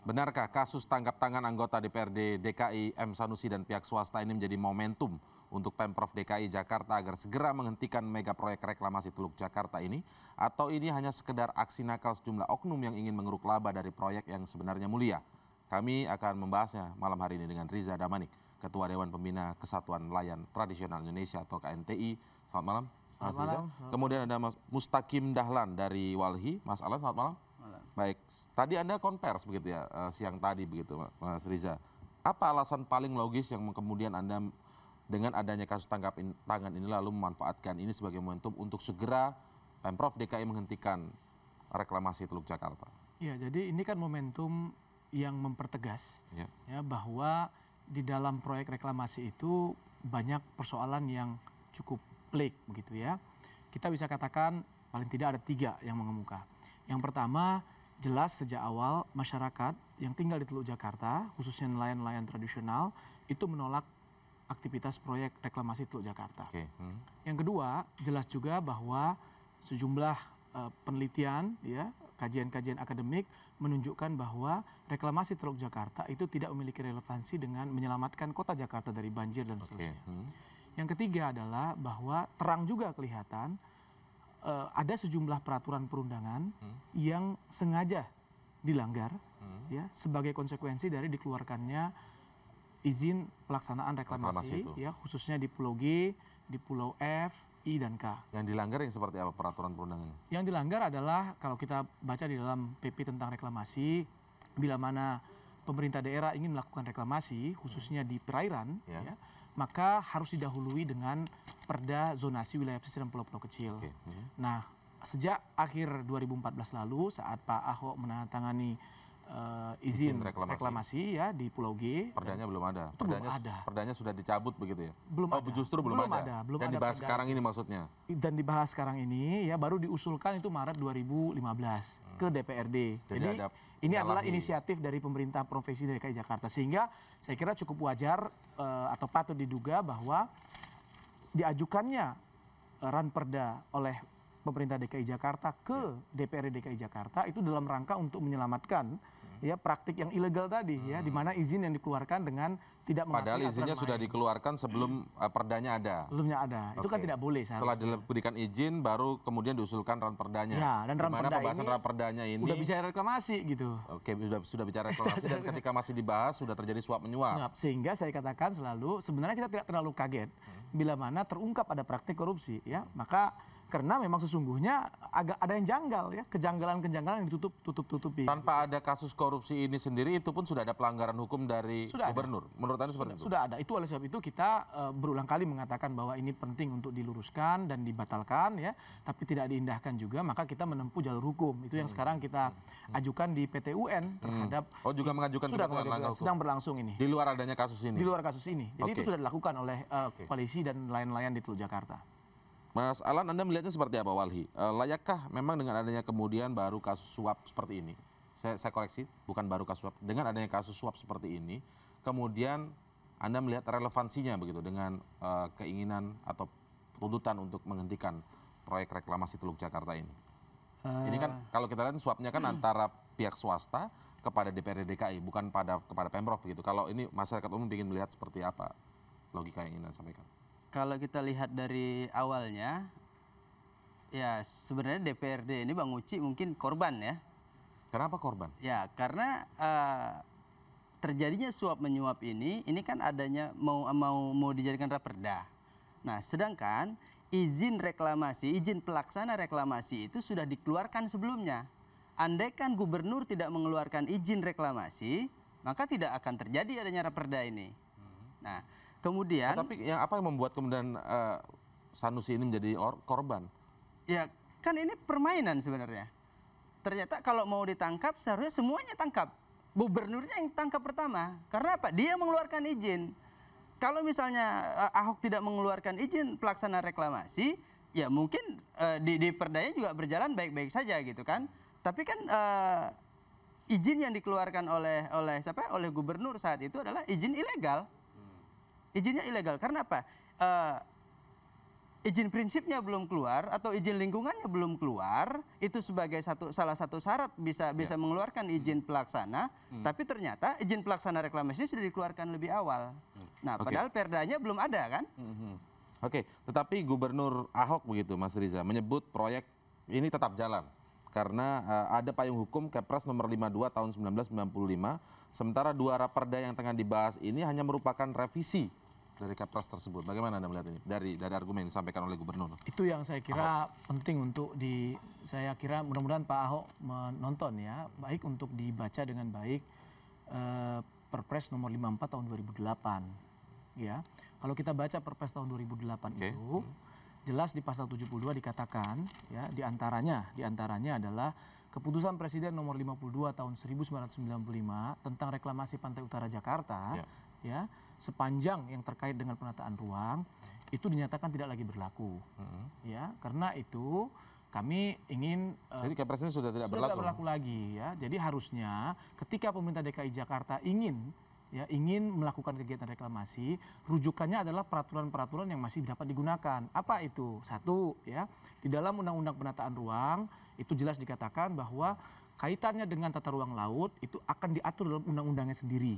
Benarkah kasus tangkap tangan anggota DPRD DKI M. Sanusi dan pihak swasta ini menjadi momentum untuk Pemprov DKI Jakarta agar segera menghentikan mega proyek reklamasi Teluk Jakarta ini? Atau ini hanya sekedar aksi nakal sejumlah oknum yang ingin mengeruk laba dari proyek yang sebenarnya mulia? Kami akan membahasnya malam hari ini dengan Riza Damanik, Ketua Dewan Pembina Kesatuan Nelayan Tradisional Indonesia atau KNTI. Selamat malam, Mas Riza. Kemudian ada Mas Mustaqim Dahlan dari Walhi. Mas Alan, selamat malam. Baik, tadi Anda konvers begitu ya, siang tadi begitu Mas Riza. Apa alasan paling logis yang kemudian Anda dengan adanya kasus tangkap tangan ini lalu memanfaatkan ini sebagai momentum untuk segera Pemprov DKI menghentikan reklamasi Teluk Jakarta? Ya, jadi ini kan momentum yang mempertegas ya bahwa di dalam proyek reklamasi itu banyak persoalan yang cukup pelik begitu ya. Kita bisa katakan paling tidak ada 3 yang mengemuka. Yang pertama, jelas sejak awal masyarakat yang tinggal di Teluk Jakarta, khususnya nelayan-nelayan tradisional, itu menolak aktivitas proyek reklamasi Teluk Jakarta. Yang kedua, jelas juga bahwa sejumlah penelitian, ya, kajian-kajian akademik menunjukkan bahwa reklamasi Teluk Jakarta itu tidak memiliki relevansi dengan menyelamatkan kota Jakarta dari banjir dan seterusnya. Yang ketiga adalah bahwa terang juga kelihatan ada sejumlah peraturan perundangan yang sengaja dilanggar ya sebagai konsekuensi dari dikeluarkannya izin pelaksanaan reklamasi ya khususnya di Pulau G, di Pulau F, I dan K. Yang dilanggar yang seperti apa peraturan perundangannya? Yang dilanggar adalah kalau kita baca di dalam PP tentang reklamasi, bila mana pemerintah daerah ingin melakukan reklamasi khususnya di perairan ya, maka harus didahului dengan perda zonasi wilayah pesisir dan pulau-pulau kecil. Nah, sejak akhir 2014 lalu saat Pak Ahok menandatangani izin reklamasi ya di Pulau G. Perdanya belum ada. Perdanya sudah dicabut begitu ya? Belum ada. Justru belum ada. Dan dibahas sekarang ini maksudnya? Dan dibahas sekarang ini ya baru diusulkan itu Maret 2015 ke DPRD. Jadi ini adalah inisiatif dari pemerintah Provinsi DKI Jakarta sehingga saya kira cukup wajar atau patut diduga bahwa diajukannya ranperda oleh pemerintah DKI Jakarta ke DPRD DKI Jakarta itu dalam rangka untuk menyelamatkan ya praktik yang ilegal tadi ya di mana izin yang dikeluarkan dengan tidak mematuhi padahal izinnya sudah dikeluarkan sebelum perdanya ada. Sebelumnya ada. Itu kan tidak boleh. Setelah diberikan izin baru kemudian diusulkan ranperdanya. Ya, dan ranperda pembahasan ranperdanya ini udah bicara reklamasi gitu. Oke, sudah bicara reklamasi dan ketika masih dibahas sudah terjadi suap menyuap. Sehingga saya katakan selalu sebenarnya kita tidak terlalu kaget bila mana terungkap ada praktik korupsi ya. Maka karena memang sesungguhnya agak ada yang janggal ya, kejanggalan-kejanggalan yang ditutup-tutupi. Tanpa ada kasus korupsi ini sendiri itu pun sudah ada pelanggaran hukum dari gubernur. Menurut Anda seperti itu? Sudah ada. Itu oleh sebab itu kita berulang kali mengatakan bahwa ini penting untuk diluruskan dan dibatalkan ya, tapi tidak diindahkan juga, maka kita menempuh jalur hukum. Itu yang sekarang kita ajukan di PT UN terhadap juga mengajukan sedang berlangsung ini. Di luar adanya kasus ini. Di luar kasus ini. Jadi itu sudah dilakukan oleh koalisi dan nelayan-nelayan di Teluk Jakarta. Mas Alan, Anda melihatnya seperti apa, Walhi? Layakkah memang dengan adanya kemudian baru kasus suap seperti ini, saya koreksi, bukan baru kasus suap, dengan adanya kasus suap seperti ini, kemudian Anda melihat relevansinya begitu dengan keinginan atau tuntutan untuk menghentikan proyek reklamasi Teluk Jakarta ini? Ini kan kalau kita lihat suapnya kan antara pihak swasta kepada DPRD DKI, bukan kepada Pemprov begitu. Kalau ini masyarakat umum ingin melihat seperti apa logika yang ingin Anda sampaikan? Kalau kita lihat dari awalnya, ya sebenarnya DPRD ini Bang Uci mungkin korban ya. Kenapa korban? Ya karena terjadinya suap menyuap ini kan adanya mau dijadikan raperda. Nah sedangkan izin reklamasi, izin pelaksana reklamasi itu sudah dikeluarkan sebelumnya. Andaikan gubernur tidak mengeluarkan izin reklamasi, maka tidak akan terjadi adanya raperda ini. Nah kemudian, tapi apa yang membuat kemudian Sanusi ini menjadi korban? Ya kan ini permainan sebenarnya. Ternyata kalau mau ditangkap seharusnya semuanya tangkap. Gubernurnya yang tangkap pertama. Karena apa? Dia mengeluarkan izin. Kalau misalnya Ahok tidak mengeluarkan izin pelaksana reklamasi, ya mungkin di perdanya juga berjalan baik-baik saja gitu kan. Tapi kan izin yang dikeluarkan oleh gubernur saat itu adalah izin ilegal. Izinnya ilegal karena apa? izin prinsipnya belum keluar atau izin lingkungannya belum keluar, itu sebagai salah satu syarat bisa mengeluarkan izin pelaksana, tapi ternyata izin pelaksana reklamasi sudah dikeluarkan lebih awal. Nah, padahal perdanya belum ada kan? Oke, tetapi Gubernur Ahok begitu Mas Riza menyebut proyek ini tetap jalan karena ada payung hukum Kepres nomor 52 tahun 1995, sementara 2 raperda yang tengah dibahas ini hanya merupakan revisi dari Kepres tersebut. Bagaimana Anda melihat ini dari argumen yang disampaikan oleh Gubernur? Itu yang saya kira penting untuk saya kira mudah-mudahan Pak Ahok menonton ya, baik untuk dibaca dengan baik Perpres nomor 54 tahun 2008. Ya, kalau kita baca Perpres tahun 2008 itu jelas di pasal 72 dikatakan ya diantaranya adalah keputusan Presiden nomor 52 tahun 1995 tentang reklamasi Pantai Utara Jakarta ya sepanjang yang terkait dengan penataan ruang itu dinyatakan tidak lagi berlaku. Ya, karena itu kami ingin jadi Kepres ini sudah tidak berlaku lagi ya. Jadi harusnya ketika pemerintah DKI Jakarta ingin melakukan kegiatan reklamasi, rujukannya adalah peraturan-peraturan yang masih dapat digunakan. Apa itu? Satu, ya, di dalam Undang-Undang Penataan Ruang itu jelas dikatakan bahwa kaitannya dengan tata ruang laut itu akan diatur dalam undang-undangnya sendiri.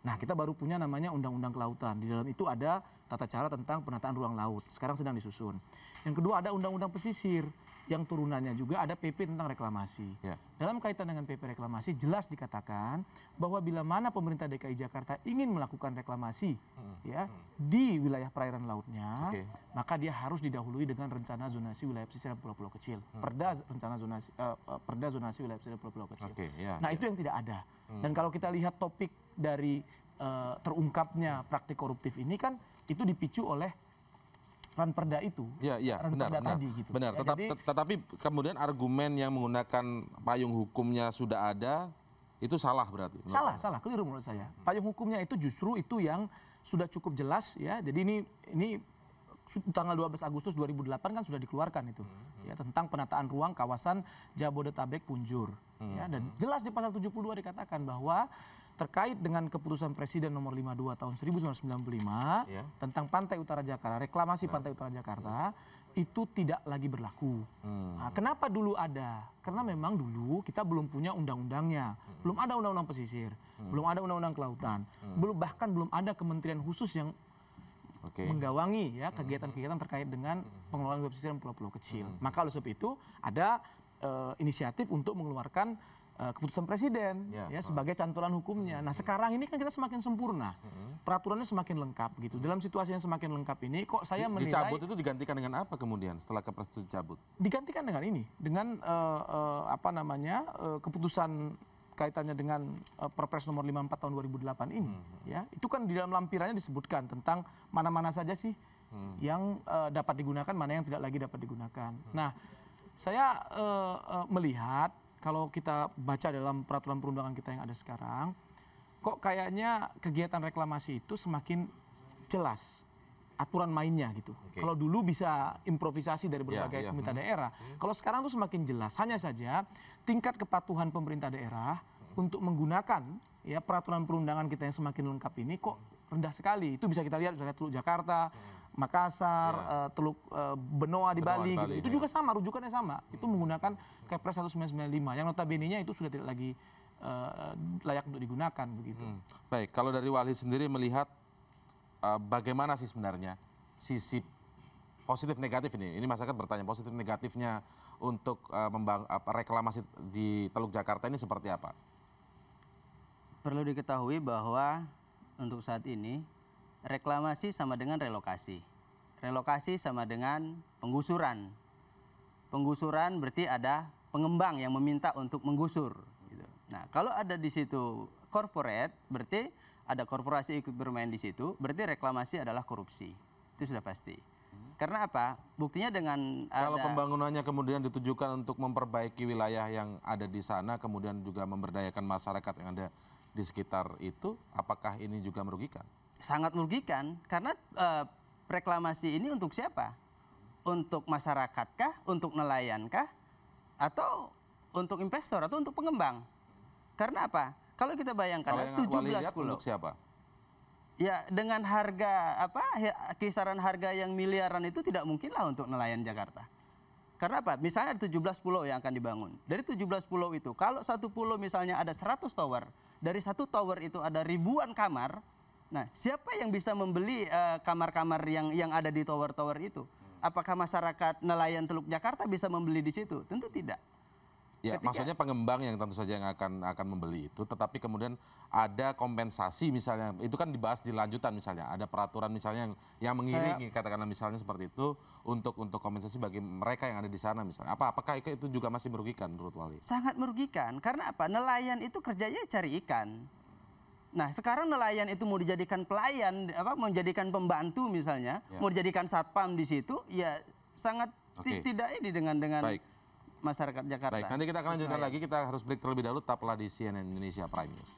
Nah, kita baru punya namanya Undang-Undang Kelautan. Di dalam itu ada tata cara tentang penataan ruang laut. Sekarang sedang disusun. Yang kedua ada Undang-Undang Pesisir. Yang turunannya juga ada PP tentang reklamasi. Dalam kaitan dengan PP reklamasi jelas dikatakan bahwa bila mana pemerintah DKI Jakarta ingin melakukan reklamasi ya di wilayah perairan lautnya, maka dia harus didahului dengan rencana zonasi wilayah pesisir dan pulau-pulau kecil. Perda zonasi wilayah pesisir dan pulau-pulau kecil. Nah, itu yang tidak ada. Dan kalau kita lihat topik dari terungkapnya praktik koruptif ini kan itu dipicu oleh ranperda itu, benar. Tadi, gitu. Benar. Ya, tetapi kemudian argumen yang menggunakan payung hukumnya sudah ada itu salah berarti. Salah, keliru menurut saya. Payung hukumnya itu justru itu yang sudah cukup jelas ya. Jadi ini tanggal 12 Agustus 2008 kan sudah dikeluarkan itu ya tentang penataan ruang kawasan Jabodetabek Punjur ya, dan jelas di pasal 72 dikatakan bahwa terkait dengan keputusan Presiden nomor 52 tahun 1995 tentang Pantai Utara Jakarta, reklamasi Pantai Utara Jakarta itu tidak lagi berlaku. Nah, kenapa dulu ada? Karena memang dulu kita belum punya undang-undangnya, belum ada undang-undang pesisir, belum ada undang-undang kelautan, bahkan belum ada kementerian khusus yang menggawangi ya kegiatan-kegiatan terkait dengan pengelolaan pesisir dan pulau-pulau kecil. Maka oleh sebab itu ada inisiatif untuk mengeluarkan keputusan Presiden ya sebagai cantolan hukumnya. Nah, sekarang ini kan kita semakin sempurna. Peraturannya semakin lengkap gitu. Dalam situasi yang semakin lengkap ini kok saya menilai dicabut itu digantikan dengan apa kemudian setelah Kepres itu dicabut? Digantikan dengan ini, dengan keputusan kaitannya dengan Perpres nomor 54 tahun 2008 ini ya. Itu kan di dalam lampirannya disebutkan tentang mana-mana saja sih yang dapat digunakan, mana yang tidak lagi dapat digunakan. Nah, saya melihat kalau kita baca dalam peraturan perundangan kita yang ada sekarang, kok kayaknya kegiatan reklamasi itu semakin jelas aturan mainnya gitu. Kalau dulu bisa improvisasi dari berbagai pemerintah daerah, kalau sekarang tuh semakin jelas. Hanya saja tingkat kepatuhan pemerintah daerah untuk menggunakan ya peraturan perundangan kita yang semakin lengkap ini kok rendah sekali. Itu bisa kita lihat misalnya Teluk Jakarta, Makassar, Teluk Benoa di Bali gitu. Itu juga sama, rujukannya sama. Itu menggunakan Kepres 1995 yang notabene-nya itu sudah tidak lagi layak untuk digunakan begitu. Baik, kalau dari Walhi sendiri melihat bagaimana sih sebenarnya sisi positif negatif ini? Ini masyarakat bertanya positif negatifnya untuk reklamasi di Teluk Jakarta ini seperti apa? Perlu diketahui bahwa untuk saat ini reklamasi sama dengan relokasi. Relokasi sama dengan penggusuran. Penggusuran berarti ada pengembang yang meminta untuk menggusur. Gitu. Nah, kalau ada di situ corporate, berarti ada korporasi ikut bermain di situ, berarti reklamasi adalah korupsi. Itu sudah pasti. Karena apa? Buktinya dengan kalau pembangunannya kemudian ditujukan untuk memperbaiki wilayah yang ada di sana, kemudian juga memberdayakan masyarakat yang ada di sekitar itu, apakah ini juga merugikan? Sangat merugikan, karena reklamasi ini untuk siapa? Untuk masyarakatkah, untuk nelayankah, atau untuk investor, atau untuk pengembang? Karena apa? Kalau kita bayangkan kalau yang 17 pulau. Untuk siapa? Ya dengan harga kisaran harga yang miliaran itu tidak mungkinlah untuk nelayan Jakarta. Karena apa? Misalnya ada 17 pulau yang akan dibangun. Dari 17 pulau itu, kalau satu pulau misalnya ada 100 tower, dari satu tower itu ada ribuan kamar. Nah, siapa yang bisa membeli kamar-kamar yang ada di tower-tower itu? Apakah masyarakat nelayan Teluk Jakarta bisa membeli di situ? Tentu tidak. Ya, maksudnya pengembang yang tentu saja yang akan membeli itu, tetapi kemudian ada kompensasi misalnya, itu kan dibahas di lanjutan misalnya, ada peraturan misalnya yang mengiringi katakanlah misalnya seperti itu untuk kompensasi bagi mereka yang ada di sana misalnya. Apakah itu juga masih merugikan menurut Wali? Sangat merugikan, karena apa? Nelayan itu kerjanya cari ikan. Nah, sekarang nelayan itu mau dijadikan pelayan, mau dijadikan pembantu misalnya, mau dijadikan satpam di situ, ya sangat tidak ini dengan masyarakat Jakarta. Baik, nanti kita akan lanjutkan lagi, kita harus break terlebih dahulu, tetaplah di CNN Indonesia Prime News.